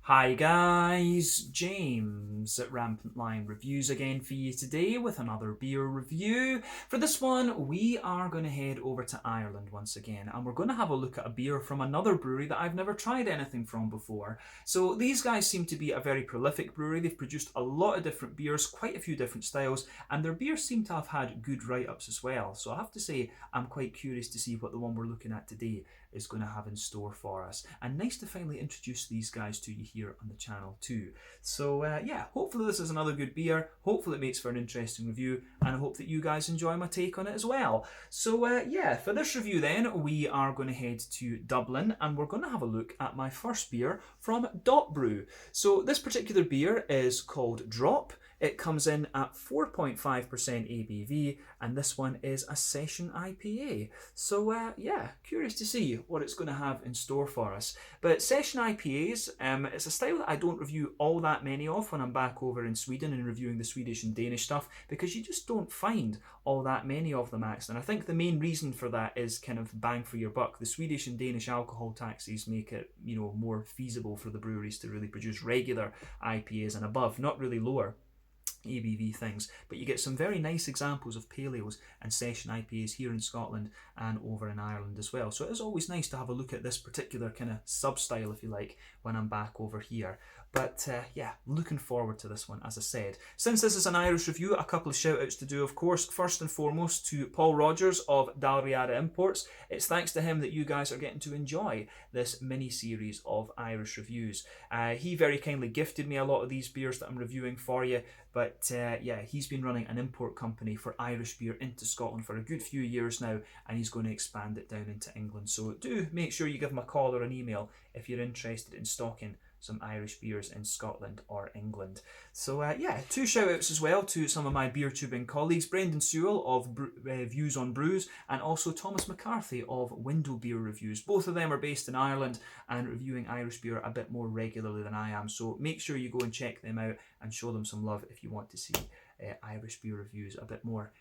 Hi guys, James at Rampant Lion Reviews again for you today with another beer review. For this one, we are going to head over to Ireland once again, and we're going to have a look at a beer from another brewery that I've never tried anything from before. So these guys seem to be a very prolific brewery. They've produced a lot of different beers, quite a few different styles, and their beers seem to have had good write-ups as well. So I have to say, I'm quite curious to see what the one we're looking at today is going to have in store for us. And nice to finally introduce these guys to you here on the channel too. So yeah, hopefully this is another good beer. Hopefully it makes for an interesting review, and I hope that you guys enjoy my take on it as well. So yeah, for this review then, we are going to head to Dublin, and we're going to have a look at my first beer from Brew. So this particular beer is called Drop. It comes in at 4.5% ABV, and this one is a session IPA. So yeah, curious to see what it's going to have in store for us. But session IPAs, it's a style that I don't review all that many of when I'm back over in Sweden and reviewing the Swedish and Danish stuff, because you just don't find all that many of them actually. And I think the main reason for that is kind of bang for your buck. The Swedish and Danish alcohol taxes make it, more feasible for the breweries to really produce regular IPAs and above, not really lower ABV things, but you get some very nice examples of pale ales and session IPAs here in Scotland and over in Ireland as well. So it is always nice to have a look at this particular kind of sub-style, if you like, when I'm back over here. But yeah, looking forward to this one, as I said. Since this is an Irish review, a couple of shout outs to do, of course. First and foremost to Paul Rogers of Dalriada Imports. It's thanks to him that you guys are getting to enjoy this mini-series of Irish reviews. He very kindly gifted me a lot of these beers that I'm reviewing for you. But yeah, he's been running an import company for Irish beer into Scotland for a good few years now, and he's going to expand it down into England. So do make sure you give him a call or an email if you're interested in stocking some Irish beers in Scotland or England. So yeah, two shout outs as well to some of my beer tubing colleagues, Brendan Sewell of Views on Brews, and also Thomas McCarthy of Window Beer Reviews. Both of them are based in Ireland and reviewing Irish beer a bit more regularly than I am, so make sure you go and check them out and show them some love if you want to see Irish beer reviews a bit more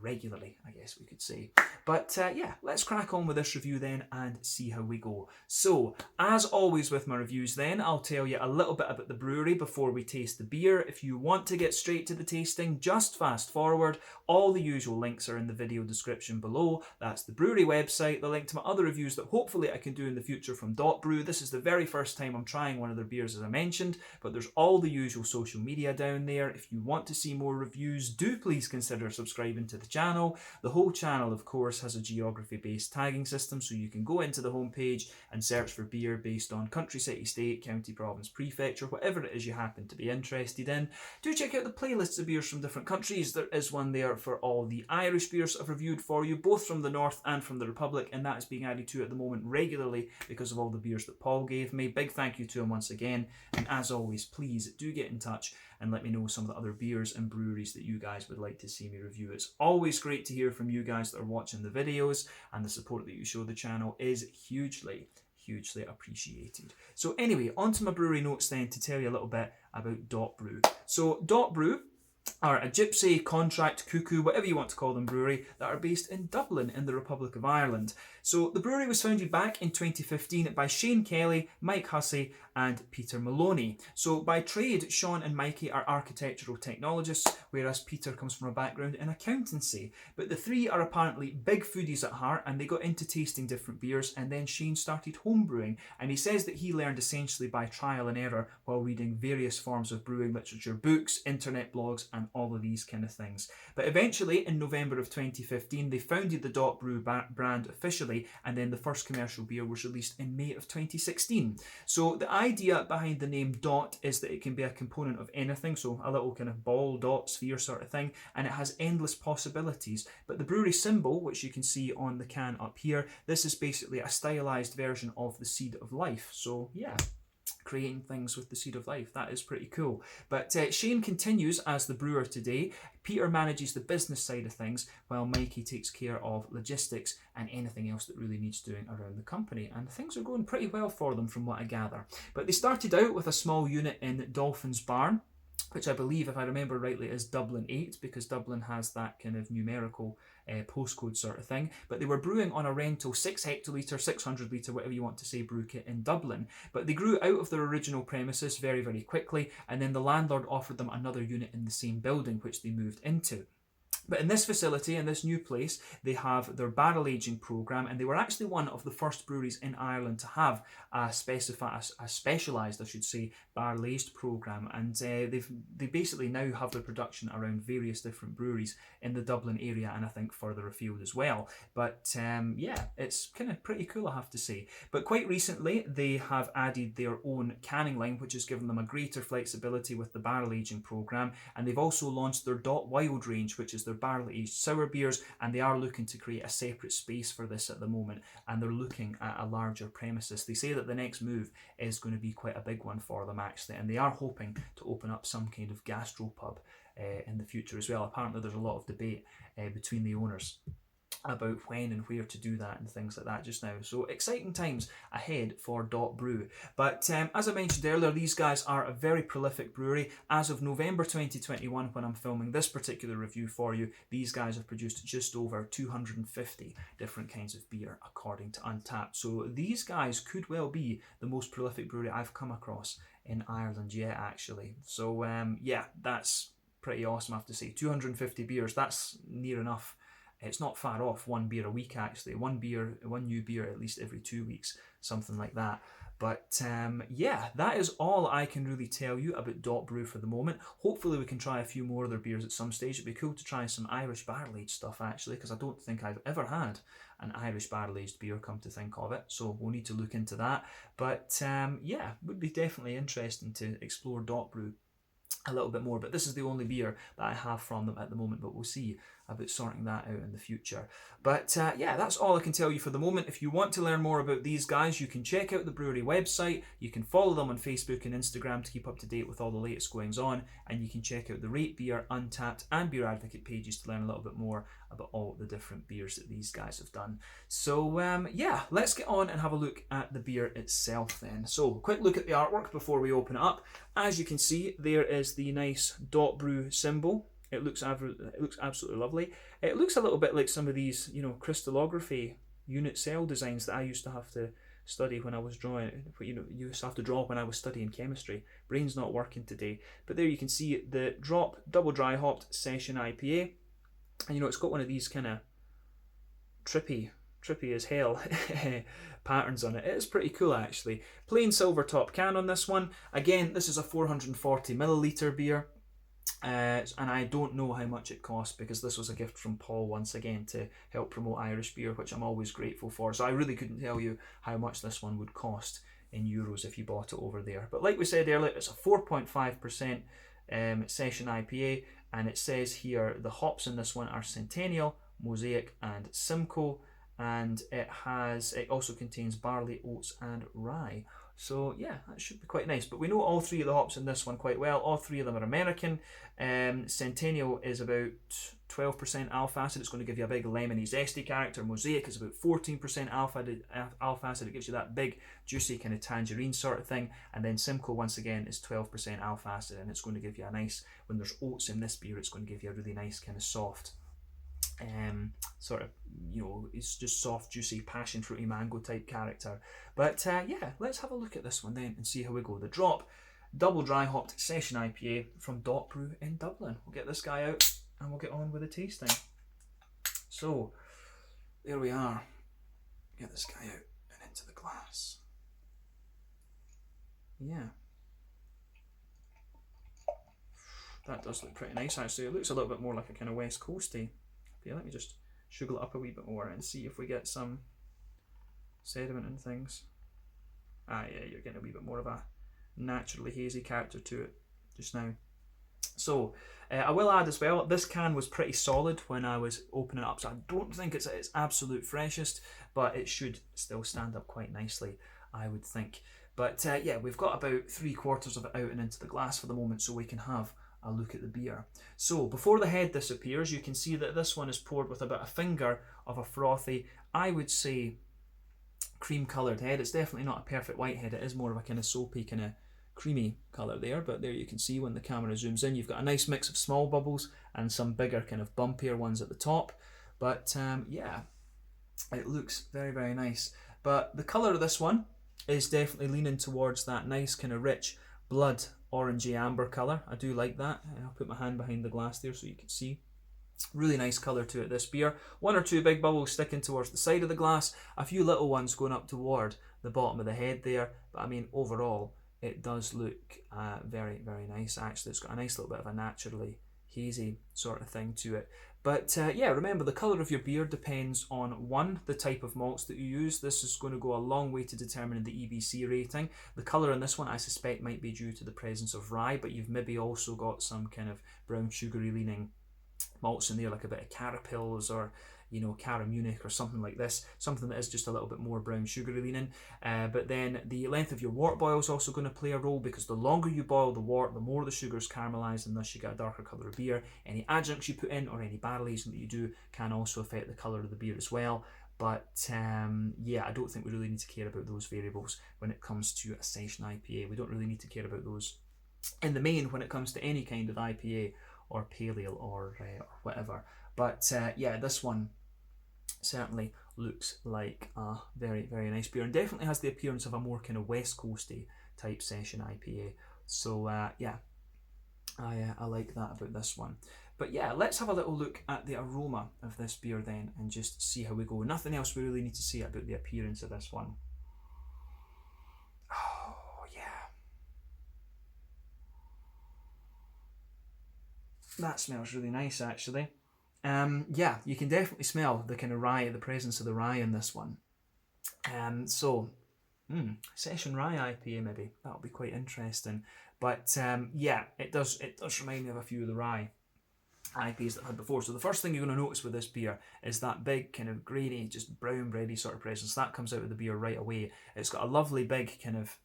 regularly, I guess we could say. But yeah, let's crack on with this review then and see how we go. So, as always with my reviews then, I'll tell you a little bit about the brewery before we taste the beer. If you want to get straight to the tasting, just fast forward. All the usual links are in the video description below. That's the brewery website, the link to my other reviews that hopefully I can do in the future from Brew. This is the very first time I'm trying one of their beers, as I mentioned, but there's all the usual social media down there. If you want to see more reviews, do please consider subscribing to the channel. The whole channel, of course, has a geography-based tagging system, so you can go into the homepage and search for beer based on country, city, state, county, province, prefecture, whatever it is you happen to be interested in. Do check out the playlists of beers from different countries. There is one there for all the Irish beers I've reviewed for you, both from the North and from the Republic, and that is being added to at the moment regularly because of all the beers that Paul gave me. Big thank you to him once again, and as always, please do get in touch and let me know some of the other beers and breweries that you guys would like to see me review. It's always great to hear from you guys that are watching the videos, and the support that you show the channel is hugely appreciated. So anyway, on to my brewery notes then to tell you a little bit about Brew. So Brew are a gypsy, contract, cuckoo, whatever you want to call them, brewery that are based in Dublin in the Republic of Ireland. So the brewery was founded back in 2015 by Shane Kelly, Mike Hussey and Peter Maloney. So by trade, Sean and Mikey are architectural technologists, whereas Peter comes from a background in accountancy. But the three are apparently big foodies at heart, and they got into tasting different beers, and then Shane started homebrewing, and he says that he learned essentially by trial and error while reading various forms of brewing literature, books, internet blogs, and all of these kind of things. But eventually, in November of 2015, they founded the Brew brand officially, and then the first commercial beer was released in May of 2016. So the idea behind the name Dot is that it can be a component of anything, so a little kind of ball, dot, sphere sort of thing, and it has endless possibilities. But the brewery symbol, which you can see on the can up here, this is basically a stylized version of the seed of life. So yeah, creating things with the seed of life. That is pretty cool. But Shane continues as the brewer today. Peter manages the business side of things, while Mikey takes care of logistics and anything else that really needs doing around the company. And things are going pretty well for them from what I gather. But they started out with a small unit in Dolphin's Barn, which I believe, if I remember rightly, is Dublin 8, because Dublin has that kind of numerical postcode sort of thing. But they were brewing on a rental 6 hectolitre, 600 litre, whatever you want to say, brew kit in Dublin. But they grew out of their original premises very, very quickly, and then the landlord offered them another unit in the same building, which they moved into. But in this facility, in this new place, they have their barrel aging program, and they were actually one of the first breweries in Ireland to have a specialised, I should say, barrel aged program. And they basically now have their production around various different breweries in the Dublin area, and I think further afield as well. But yeah, it's kind of pretty cool, I have to say. But quite recently, they have added their own canning line, which has given them a greater flexibility with the barrel aging program. And they've also launched their Dot Wild range, which is their barrel aged sour beers, and they are looking to create a separate space for this at the moment, and they're looking at a larger premises. They say that the next move is going to be quite a big one for them actually, and they are hoping to open up some kind of gastropub in the future as well. Apparently there's a lot of debate between the owners about when and where to do that and things like that just now. So exciting times ahead for Dot Brew. But as I mentioned earlier, these guys are a very prolific brewery. As of November 2021, when I'm filming this particular review for you, these guys have produced just over 250 different kinds of beer, according to Untappd. So these guys could well be the most prolific brewery I've come across in Ireland yet, actually. So yeah, that's pretty awesome, I have to say. 250 beers, that's near enough. It's not far off one beer a week, actually. One new beer at least every 2 weeks, something like that. But yeah, that is all I can really tell you about Dot Brew for the moment. Hopefully we can try a few more of their beers at some stage. It'd be cool to try some Irish barrel-aged stuff, actually, because I don't think I've ever had an Irish barrel-aged beer, come to think of it. So we'll need to look into that. But yeah, would be definitely interesting to explore Dot Brew a little bit more. But this is the only beer that I have from them at the moment, but we'll see about sorting that out in the future. But yeah, that's all I can tell you for the moment. If you want to learn more about these guys, you can check out the brewery website, you can follow them on Facebook and Instagram to keep up to date with all the latest goings on, and you can check out the Rate Beer, Untappd and Beer Advocate pages to learn a little bit more about all the different beers that these guys have done. So yeah, let's get on and have a look at the beer itself then. So quick look at the artwork before we open it up. As you can see, there is the nice Dot Brew symbol. It looks absolutely lovely. It looks a little bit like some of these, you know, crystallography unit cell designs that I used to have to study when I was drawing. You know, you used to have to draw when I was studying chemistry. Brain's not working today. But there you can see the Drop Double Dry Hopped Session IPA. And you know, it's got one of these kind of trippy as hell patterns on it. It is pretty cool actually. Plain silver top can on this one. Again, this is a 440 milliliter beer. And I don't know how much it cost, because this was a gift from Paul once again to help promote Irish beer, which I'm always grateful for. So I really couldn't tell you how much this one would cost in euros if you bought it over there. But like we said earlier, it's a 4.5% session IPA, and it says here the hops in this one are Centennial, Mosaic and Simcoe, and it also contains barley, oats and rye. So yeah, that should be quite nice. But we know all three of the hops in this one quite well. All three of them are American. Centennial is about 12% alpha acid. It's going to give you a big lemony zesty character. Mosaic is about 14% alpha acid. It gives you that big juicy kind of tangerine sort of thing. And then Simcoe once again is 12% alpha acid, and it's going to give you a nice, when there's oats in this beer, it's going to give you a really nice kind of soft sort of, you know, it's just soft, juicy, passion fruity mango type character. But yeah, let's have a look at this one then and see how we go. The Drop Double Dry Hopped Session IPA from Dot Brew in Dublin. We'll get this guy out and we'll get on with the tasting. So there we are. Get this guy out and into the glass. Yeah, that does look pretty nice actually. It looks a little bit more like a kind of West Coasty. Yeah, let me just sugar it up a wee bit more and see if we get some sediment and things. Ah yeah, you're getting a wee bit more of a naturally hazy character to it just now. So I will add as well, this can was pretty solid when I was opening it up, so I don't think it's at its absolute freshest, but it should still stand up quite nicely, I would think. But yeah, we've got about 3/4 of it out and into the glass for the moment, so we can have a look at the beer. So before the head disappears, you can see that this one is poured with about a finger of a frothy, I would say, cream coloured head. It's definitely not a perfect white head. It is more of a kind of soapy, kind of creamy colour there, but there you can see when the camera zooms in, you've got a nice mix of small bubbles and some bigger kind of bumpier ones at the top. But yeah, it looks very, very nice. But the colour of this one is definitely leaning towards that nice kind of rich blood orangey amber colour. I do like that. I'll put my hand behind the glass there so you can see. Really nice colour to it, this beer. One or two big bubbles sticking towards the side of the glass, a few little ones going up toward the bottom of the head there, but I mean overall it does look very, very nice. Actually, it's got a nice little bit of a naturally hazy sort of thing to it. But yeah, remember the colour of your beer depends on, one, the type of malts that you use. This is going to go a long way to determining the EBC rating. The colour in this one I suspect might be due to the presence of rye, but you've maybe also got some kind of brown sugary leaning malts in there, like a bit of Carapils or, you know, Cara Munich or something like this, something that is just a little bit more brown sugary leaning. But then the length of your wort boil is also going to play a role, because the longer you boil the wort, the more the sugar's caramelised, and thus you get a darker colour of beer. Any adjuncts you put in or any barrel aging that you do can also affect the colour of the beer as well. But yeah, I don't think we really need to care about those variables when it comes to a session IPA. We don't really need to care about those in the main when it comes to any kind of IPA or pale ale or whatever. But yeah, this one certainly looks like a very, very nice beer, and definitely has the appearance of a more kind of West Coasty type session IPA. So yeah, I like that about this one. But yeah, let's have a little look at the aroma of this beer then, and just see how we go. Nothing else we really need to say about the appearance of this one. Oh yeah, that smells really nice actually. Yeah, you can definitely smell the kind of rye, the presence of the rye in this one. Session rye IPA maybe, that'll be quite interesting. But yeah, it does remind me of a few of the rye IPAs that I've had before. So the first thing you're going to notice with this beer is that big kind of grainy, just brown bready sort of presence that comes out of the beer right away. It's got a lovely big kind of,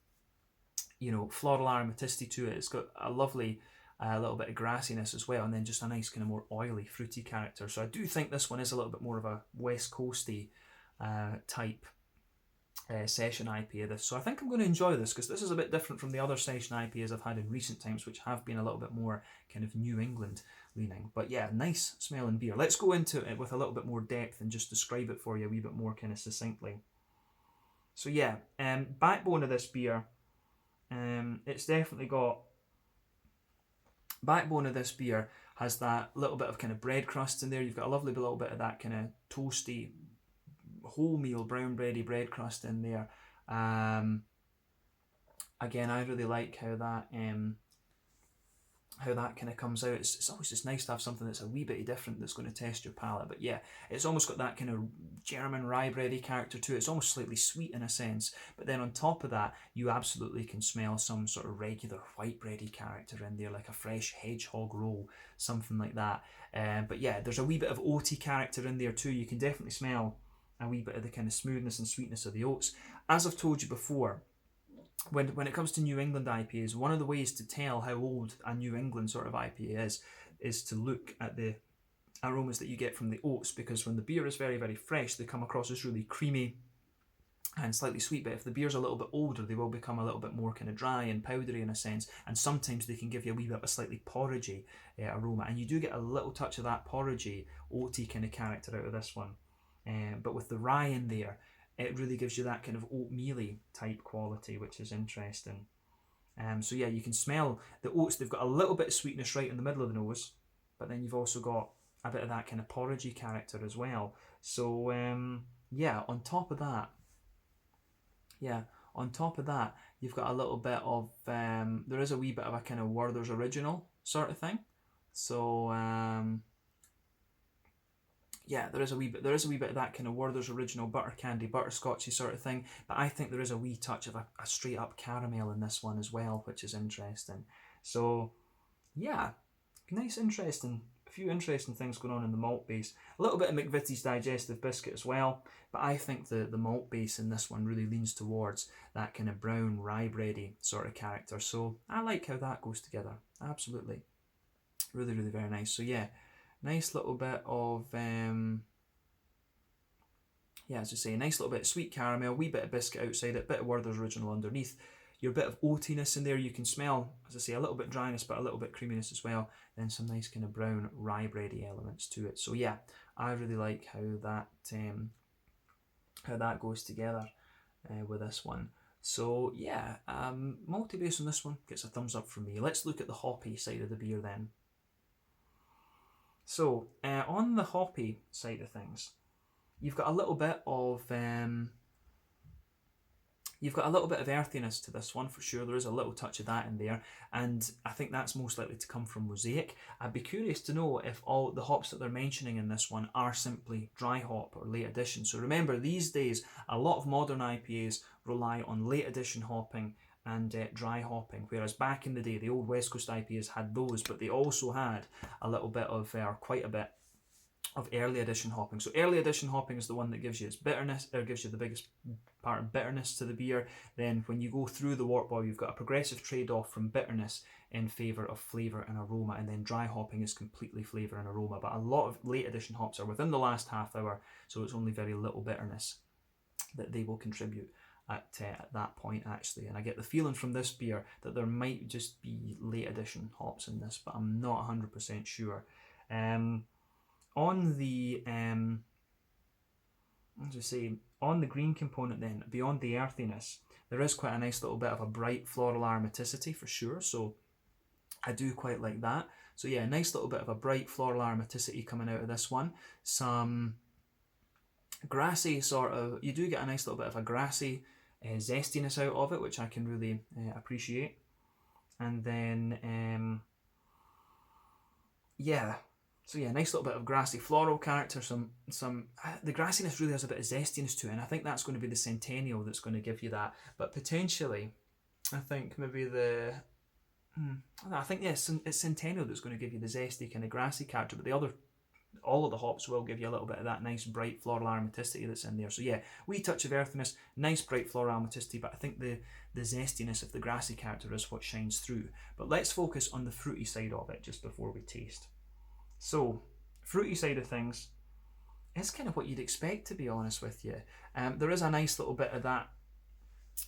you know, floral aromaticity to it. It's got a lovely little bit of grassiness as well, and then just a nice kind of more oily, fruity character. So I do think this one is a little bit more of a West Coasty type session IPA. This, so I think I'm going to enjoy this, because this is a bit different from the other session IPAs I've had in recent times, which have been a little bit more kind of New England leaning. But yeah, nice smelling beer. Let's go into it with a little bit more depth and just describe it for you a wee bit more kind of succinctly. So yeah, backbone of this beer, it's definitely got. Backbone of this beer has that little bit of kind of bread crust in there. You've got a lovely little bit of that kind of toasty, wholemeal brown bready bread crust in there. Again, I really like how that kind of comes out. It's always just nice to have something that's a wee bit different that's going to test your palate. But yeah, it's almost got that kind of German rye bready character to it. It's almost slightly sweet in a sense, but then on top of that, you absolutely can smell some sort of regular white bready character in there, like a fresh hedgehog roll, something like that. But yeah, there's a wee bit of oaty character in there too. You can definitely smell a wee bit of the kind of smoothness and sweetness of the oats. As I've told you before, when it comes to New England IPAs, one of the ways to tell how old a New England sort of IPA is to look at the aromas that you get from the oats, because when the beer is very, very fresh, they come across as really creamy and slightly sweet, but if the beer's a little bit older, they will become a little bit more kind of dry and powdery in a sense, and sometimes they can give you a wee bit of a slightly porridgey aroma, and you do get a little touch of that porridgey, oaty kind of character out of this one. But with the rye in there, it really gives you that kind of oatmealy type quality, which is interesting. So yeah, you can smell the oats. They've got a little bit of sweetness right in the middle of the nose, but then you've also got a bit of that kind of porridgey character as well. So yeah, on top of that, you've got a little bit of, there is a wee bit of a kind of Werther's Original sort of thing. So yeah, there is a wee bit of that kind of Werther's Original butter candy, butterscotchy sort of thing. But I think there is a wee touch of a straight up caramel in this one as well, which is interesting. So yeah, nice, interesting. A few interesting things going on in the malt base. A little bit of McVitie's digestive biscuit as well, but I think the malt base in this one really leans towards that kind of brown rye bready sort of character. So I like how that goes together. Absolutely, really, really very nice. So yeah, nice little bit of yeah, as I say, a nice little bit of sweet caramel, wee bit of biscuit outside it, bit of Werther's Original underneath. your bit of oatiness in there. You can smell, as I say, a little bit dryness, but a little bit creaminess as well. Then some nice kind of brown rye bready elements to it. So yeah, I really like how that goes together with this one. So yeah, malty base on this one gets a thumbs up from me. Let's look at the hoppy side of the beer then. So on the hoppy side of things, you've got a little bit of earthiness to this one for sure. There is a little touch of that in there, and I think that's most likely to come from Mosaic. I'd be curious to know if all the hops that they're mentioning in this one are simply dry hop or late addition. So remember, these days a lot of modern IPAs rely on late addition hopping and dry hopping, whereas back in the day the old West Coast IPAs had those, but they also had a little bit of, or quite a bit of early addition hopping. So early addition hopping is the one that gives you its bitterness, or gives you the biggest part of bitterness to the beer. Then when you go through the wort boil, you've got a progressive trade-off from bitterness in favour of flavour and aroma, and then dry hopping is completely flavour and aroma. But a lot of late addition hops are within the last half hour, so it's only very little bitterness that they will contribute at that point actually. And I get the feeling from this beer that there might just be late addition hops in this, but I'm not 100% sure. On the on the green component then, beyond the earthiness, there is quite a nice little bit of a bright floral aromaticity for sure, so I do quite like that. So yeah, a nice little bit of a bright floral aromaticity coming out of this one. Some grassy sort of, you do get a nice little bit of a grassy zestiness out of it, which I can really appreciate. And then yeah, so yeah, nice little bit of grassy floral character. Some the grassiness really has a bit of zestiness to it, and I think that's going to be the Centennial that's going to give you that. But potentially, I think maybe it's Centennial that's going to give you the zesty kind of grassy character. But all of the hops will give you a little bit of that nice bright floral aromaticity that's in there. So yeah, wee touch of earthiness, nice bright floral aromaticity, but I think the zestiness of the grassy character is what shines through. But let's focus on the fruity side of it just before we taste. So, fruity side of things, it's kind of what you'd expect, to be honest with you. There is a nice little bit of that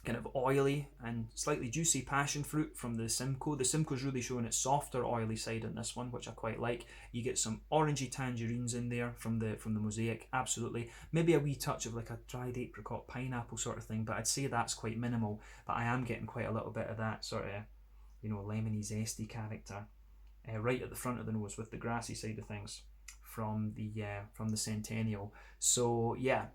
kind of oily and slightly juicy passion fruit from the Simcoe. The Simcoe's really showing its softer oily side in this one, which I quite like. You get some orangey tangerines in there from the Mosaic, absolutely. Maybe a wee touch of like a dried apricot pineapple sort of thing, but I'd say that's quite minimal. But I am getting quite a little bit of that sort of, lemony zesty character right at the front of the nose with the grassy side of things from the Centennial. So yeah,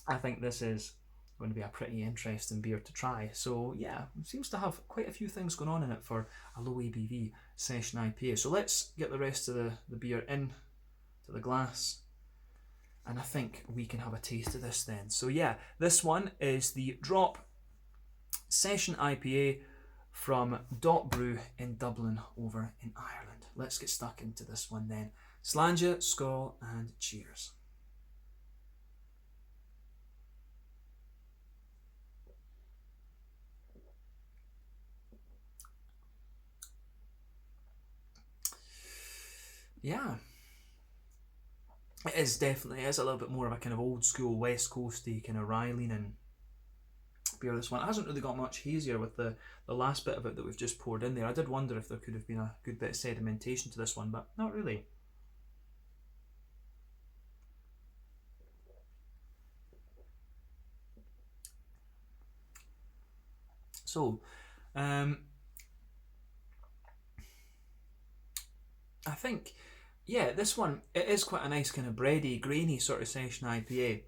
I think this is going to be a pretty interesting beer to try. So yeah, it seems to have quite a few things going on in it for a low ABV session IPA. So let's get the rest of the beer in to the glass, and I think we can have a taste of this then. So yeah, this one is the Drop Session IPA from Brew in Dublin over in Ireland. Let's get stuck into this one then. Slàinte, skål, and cheers. Yeah, it is definitely, it is a little bit more of a kind of old school West Coasty kind of rye leaning beer. This one, it hasn't really got much hazier with the last bit of it that we've just poured in there. I did wonder if there could have been a good bit of sedimentation to this one, but not really. So, I think, yeah, this one, it is quite a nice kind of bready, grainy sort of session IPA.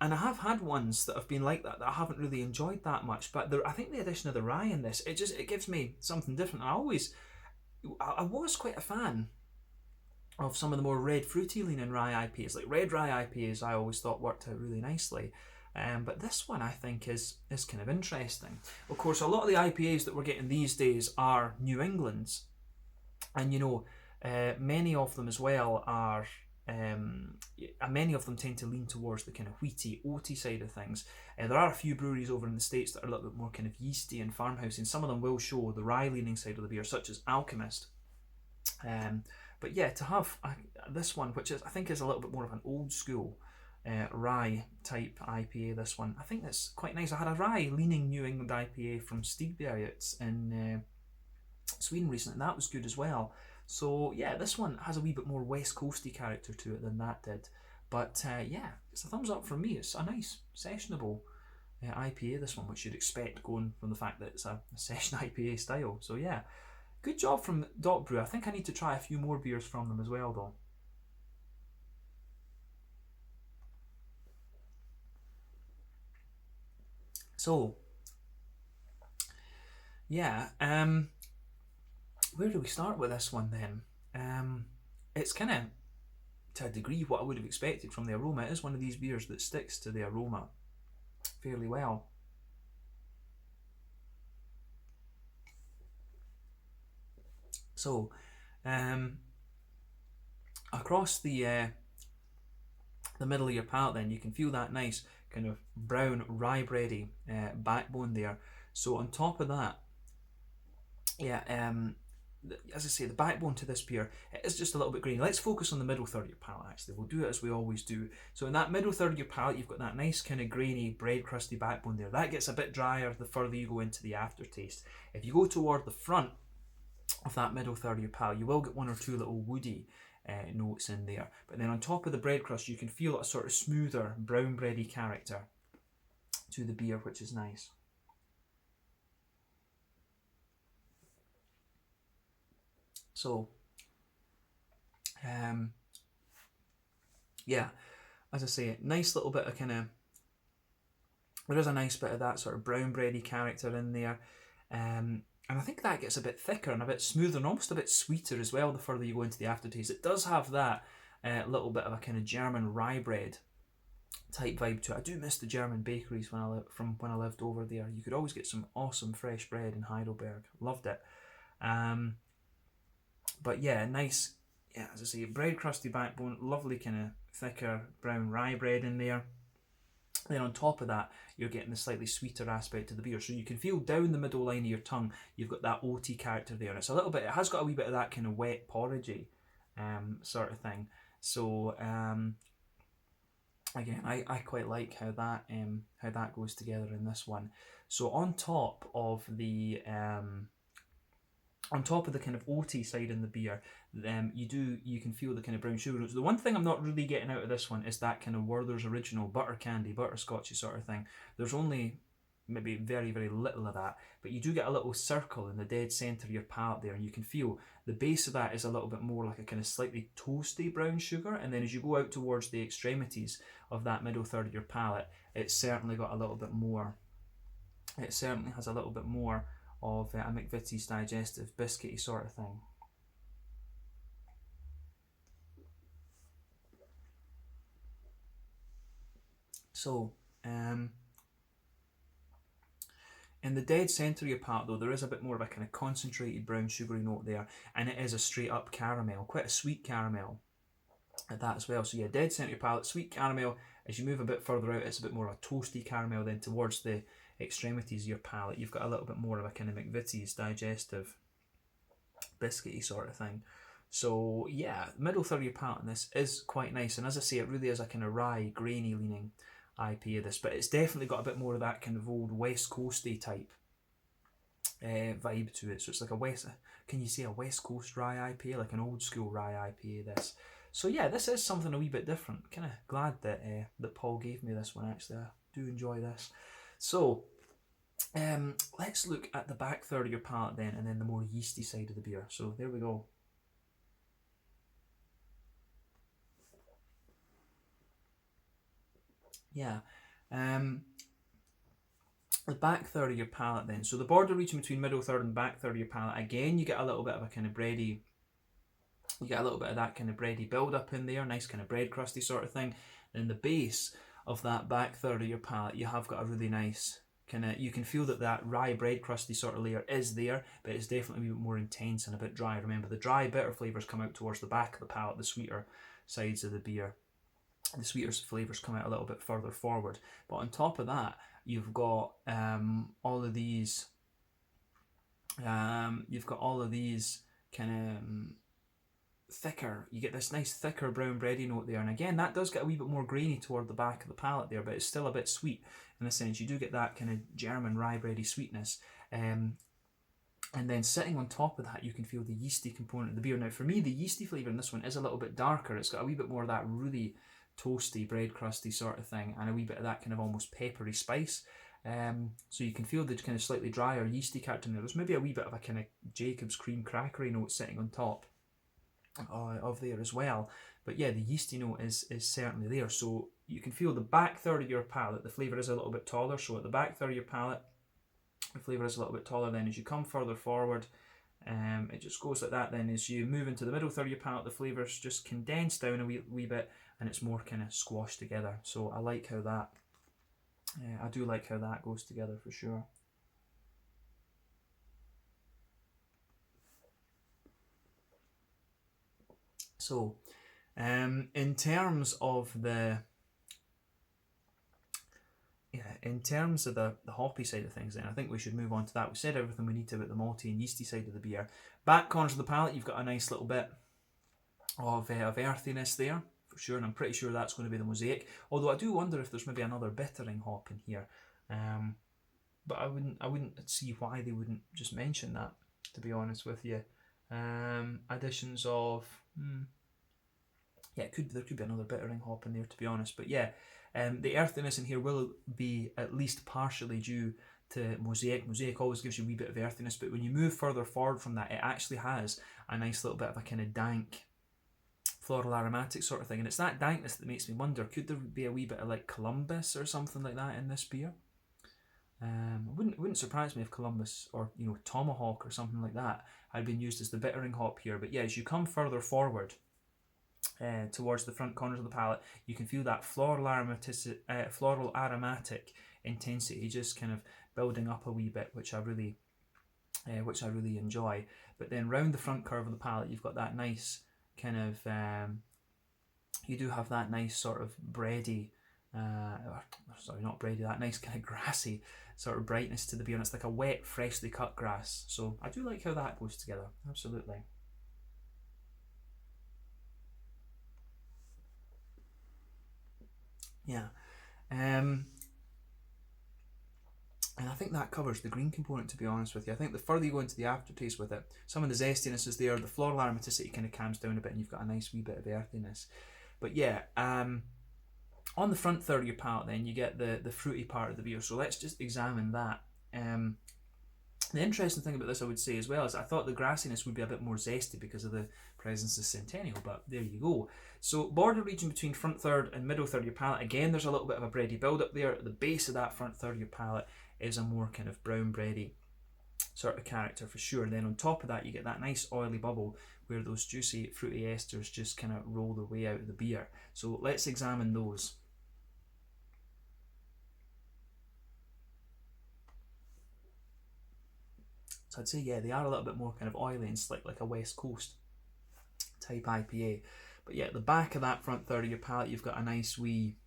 And I have had ones that have been like that I haven't really enjoyed that much, but I think the addition of the rye in this, it gives me something different. I was quite a fan of some of the more red fruity leaning rye IPAs. Like red rye IPAs I always thought worked out really nicely. But this one I think is kind of interesting. Of course, a lot of the IPAs that we're getting these days are New England's, and many of them as well are many of them tend to lean towards the kind of wheaty, oaty side of things. There are a few breweries over in the States that are a little bit more kind of yeasty and farmhouse, and some of them will show the rye leaning side of the beer, such as Alchemist. But yeah, to have this one, which I think is a little bit more of an old school rye type IPA, this one. I think that's quite nice. I had a rye leaning New England IPA from Stigbergets in Sweden recently, and that was good as well. So yeah, this one has a wee bit more West Coasty character to it than that did. But yeah, it's a thumbs up from me. It's a nice, sessionable IPA, this one, which you'd expect going from the fact that it's a session IPA style. So yeah, good job from Brew. I think I need to try a few more beers from them as well, though. So yeah, where do we start with this one then? It's kind of, to a degree, what I would have expected from the aroma. It is one of these beers that sticks to the aroma fairly well. So, across the middle of your palate, then you can feel that nice kind of brown rye bready backbone there. So on top of that, yeah, as I say, the backbone to this beer, it is just a little bit grainy. Let's focus on the middle third of your palate, actually. We'll do it as we always do. So in that middle third of your palate, you've got that nice kind of grainy, bread crusty backbone there. That gets a bit drier the further you go into the aftertaste. If you go toward the front of that middle third of your palate, you will get one or two little woody notes in there. But then on top of the bread crust, you can feel a sort of smoother, brown bready character to the beer, which is nice. So, yeah, as I say, nice little bit of kind of, there is a nice bit of that sort of brown bready character in there. And I think that gets a bit thicker and a bit smoother and almost a bit sweeter as well the further you go into the aftertaste. It does have that little bit of a kind of German rye bread type vibe to it. I do miss the German bakeries from when I lived over there. You could always get some awesome fresh bread in Heidelberg. Loved it. But yeah, nice, yeah, as I say, bread crusty backbone, lovely kind of thicker brown rye bread in there. Then on top of that, you're getting the slightly sweeter aspect of the beer. So you can feel down the middle line of your tongue, you've got that oaty character there. And it's a little bit, it has got a wee bit of that kind of wet porridgey sort of thing. So again, I quite like how that goes together in this one. So on top of the kind of oaty side in the beer, you can feel the kind of brown sugar notes. The one thing I'm not really getting out of this one is that kind of Werther's original butter candy, butterscotchy sort of thing. There's only maybe very, very little of that, but you do get a little circle in the dead centre of your palate there, and you can feel the base of that is a little bit more like a kind of slightly toasty brown sugar, and then as you go out towards the extremities of that middle third of your palate, it's certainly got a little bit more. It certainly has a little bit more of a McVitie's digestive biscuity sort of thing. So, in the dead centre of your palate though, there is a bit more of a kind of concentrated brown sugary note there, and it is a straight up caramel, quite a sweet caramel at that as well. So yeah, dead centre of your palate, sweet caramel. As you move a bit further out, it's a bit more of a toasty caramel. Then towards the extremities of your palate, you've got a little bit more of a kind of McVitie's digestive biscuity sort of thing. So yeah, middle third of your palate in this is quite nice, and as I say, it really is a kind of rye, grainy leaning IPA this, but it's definitely got a bit more of that kind of old West Coasty type vibe to it. So it's like can you say a West Coast rye IPA, like an old school rye IPA this. So yeah, this is something a wee bit different. Kind of glad that that Paul gave me this one, actually. I do enjoy this. So let's look at the back third of your palate then, and then the more yeasty side of the beer. So there we go. Yeah. The back third of your palate then. So the border region between middle third and back third of your palate, again, you get a little bit of a kind of bready, you get a little bit of that kind of bready build up in there, nice kind of bread crusty sort of thing. Then the base of that back third of your palate, you have got a really nice kind of, you can feel that rye bread crusty sort of layer is there, but it's definitely a bit more intense and a bit dry. Remember, the dry bitter flavours come out towards the back of the palate, the sweeter sides of the beer. The sweeter flavours come out a little bit further forward. But on top of that, you've got all of these kind of thicker. You get this nice thicker brown bready note there, and again that does get a wee bit more grainy toward the back of the palate there, but it's still a bit sweet in a sense. You do get that kind of German rye bready sweetness. And then sitting on top of that, you can feel the yeasty component of the beer. Now, for me, the yeasty flavour in this one is a little bit darker. It's got a wee bit more of that really toasty, bread crusty sort of thing, and a wee bit of that kind of almost peppery spice. So you can feel the kind of slightly drier yeasty character in there. There's maybe a wee bit of a kind of Jacob's cream crackery note sitting on top of there as well. But yeah, the yeasty note is certainly there. So you can feel the back third of your palate, the flavour is a little bit taller. So at the back third of your palate, the flavour is a little bit taller. Then as you come further forward, it just goes like that. Then as you move into the middle third of your palate, the flavour's just condensed down a wee bit, and it's more kind of squashed together. So I like how that, I do like how that goes together for sure. So, in terms of the hoppy side of things, then I think we should move on to that. We said everything we need to about the malty and yeasty side of the beer. Back corners of the palate, you've got a nice little bit of earthiness there for sure, and I'm pretty sure that's going to be the mosaic. Although I do wonder if there's maybe another bittering hop in here, but I wouldn't see why they wouldn't just mention that, to be honest with you. Additions of yeah, there could be another bittering hop in there, to be honest, but yeah. The earthiness in here will be at least partially due to mosaic. Mosaic always gives you a wee bit of earthiness, but when you move further forward from that, it actually has a nice little bit of a kind of dank, floral aromatic sort of thing. And it's that dankness that makes me wonder, could there be a wee bit of like Columbus or something like that in this beer? It wouldn't surprise me if Columbus or Tomahawk or something like that had been used as the bittering hop here. But yeah, as you come further forward, towards the front corners of the palate, you can feel that floral aromatic intensity just kind of building up a wee bit, which I really enjoy. But then round the front curve of the palate, you've got that nice kind of you do have that nice sort of bready, not bready, that nice kind of grassy sort of brightness to the beer, and it's like a wet, freshly cut grass. So I do like how that goes together, absolutely. Yeah, and I think that covers the green component, to be honest with you. I think the further you go into the aftertaste with it, some of the zestiness is there, the floral aromaticity kind of calms down a bit, and you've got a nice wee bit of earthiness. But yeah, on the front third of your palate, then you get the fruity part of the beer. So let's just examine that. The interesting thing about this, I would say as well, is I thought the grassiness would be a bit more zesty because of the presence of Centennial, but there you go. So border region between front third and middle third of your palate, again there's a little bit of a bready build up there. At the base of that front third of your palate is a more kind of brown bready sort of character for sure. And then on top of that you get that nice oily bubble where those juicy fruity esters just kind of roll their way out of the beer. So let's examine those. So I'd say, yeah, they are a little bit more kind of oily and slick, like a West Coast type IPA. But yeah, at the back of that front third of your palate, you've got a nice wee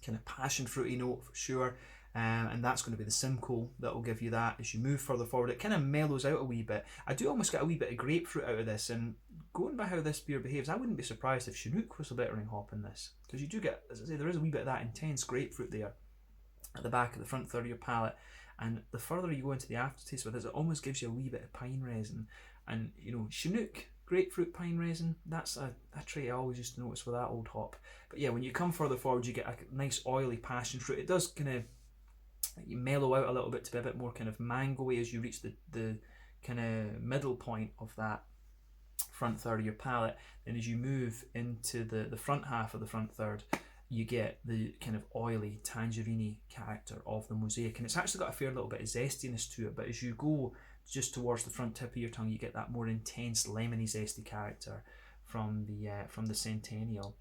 kind of passion fruity note for sure. And that's going to be the Simcoe that will give you that. As you move further forward, it kind of mellows out a wee bit. I do almost get a wee bit of grapefruit out of this, and going by how this beer behaves, I wouldn't be surprised if Chinook was a bittering hop in this, because you do get, as I say, there is a wee bit of that intense grapefruit there at the back of the front third of your palate. And the further you go into the aftertaste with this, it almost gives you a wee bit of pine resin. And Chinook, grapefruit, pine resin, that's a trait I always used to notice with that old hop. But yeah, when you come further forward, you get a nice oily passion fruit. It does kind of, you mellow out a little bit to be a bit more kind of mango-y as you reach the kind of middle point of that front third of your palate. Then as you move into the front half of the front third, you get the kind of oily tangerine character of the mosaic, and it's actually got a fair little bit of zestiness to it. But as you go just towards the front tip of your tongue, you get that more intense lemony zesty character from the Centennial.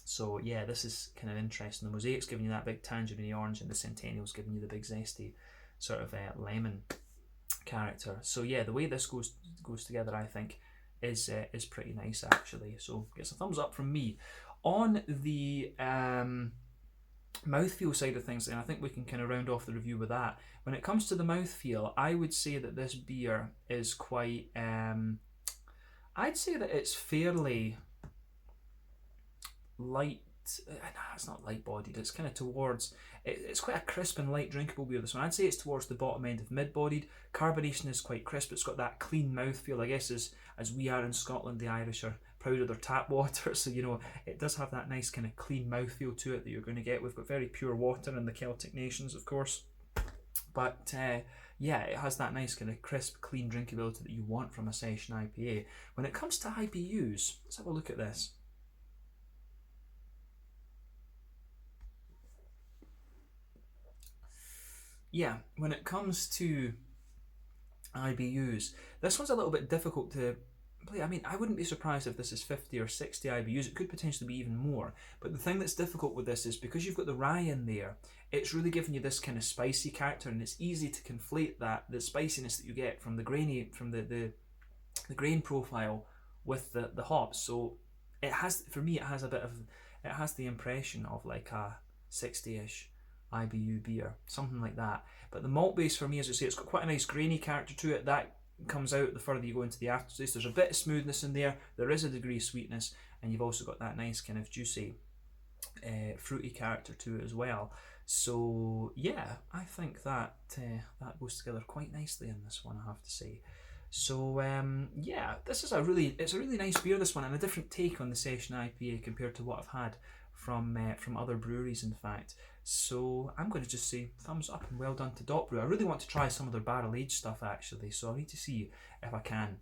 So yeah, this is kind of interesting. The mosaic's giving you that big tangerine orange, and the Centennial's giving you the big zesty sort of lemon character. So yeah, the way this goes together, I think, is pretty nice actually. So gets a thumbs up from me. On the mouthfeel side of things, and I think we can kind of round off the review with that. When it comes to the mouthfeel, I would say that this beer is quite, I'd say that it's fairly light. It's not light bodied, it's kind of towards, it's quite a crisp and light drinkable beer, this one. I'd say it's towards the bottom end of mid bodied. Carbonation is quite crisp, it's got that clean mouthfeel. I guess as we are in Scotland, the Irish are proud of their tap water, so you know, it does have that nice kind of clean mouthfeel to it that you're going to get. We've got very pure water in the Celtic nations, of course, but yeah, it has that nice kind of crisp, clean drinkability that you want from a session IPA. When it comes to IBUs, let's have a look at this. Yeah, when it comes to IBUs, this one's a little bit difficult to play. I mean, I wouldn't be surprised if this is 50 or 60 IBUs. It could potentially be even more. But the thing that's difficult with this is because you've got the rye in there, it's really giving you this kind of spicy character, and it's easy to conflate the spiciness that you get from the the grain profile with the hops. So it has, for me, it has the impression of like a 60-ish IBU beer, something like that. But the malt base for me, as I say, it's got quite a nice grainy character to it. That comes out the further you go into the aftertaste. There's a bit of smoothness in there. There is a degree of sweetness, and you've also got that nice kind of juicy, fruity character to it as well. So yeah, I think that that goes together quite nicely in this one, I have to say. So yeah, it's a really nice beer, this one, and a different take on the session IPA compared to what I've had from other breweries, in fact. So I'm going to just say thumbs up and well done to Brew. I really want to try some of their barrel aged stuff actually, so I need to see if I can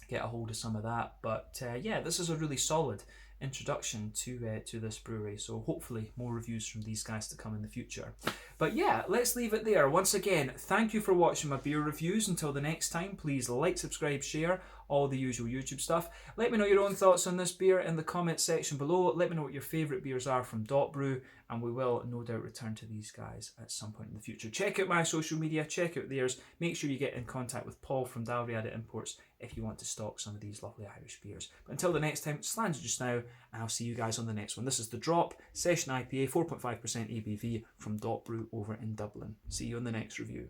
get a hold of some of that. But yeah, this is a really solid introduction to this brewery, so hopefully more reviews from these guys to come in the future. But yeah, let's leave it there. Once again, thank you for watching my beer reviews. Until the next time, please like, subscribe, share, all the usual YouTube stuff. Let me know your own thoughts on this beer in the comments section below. Let me know what your favourite beers are from Brew, and we will no doubt return to these guys at some point in the future. Check out my social media, check out theirs. Make sure you get in contact with Paul from Dalriada Imports if you want to stock some of these lovely Irish beers. But until the next time, slanted just now, and I'll see you guys on the next one. This is The Drop, Session IPA, 4.5% ABV from Brew over in Dublin. See you on the next review.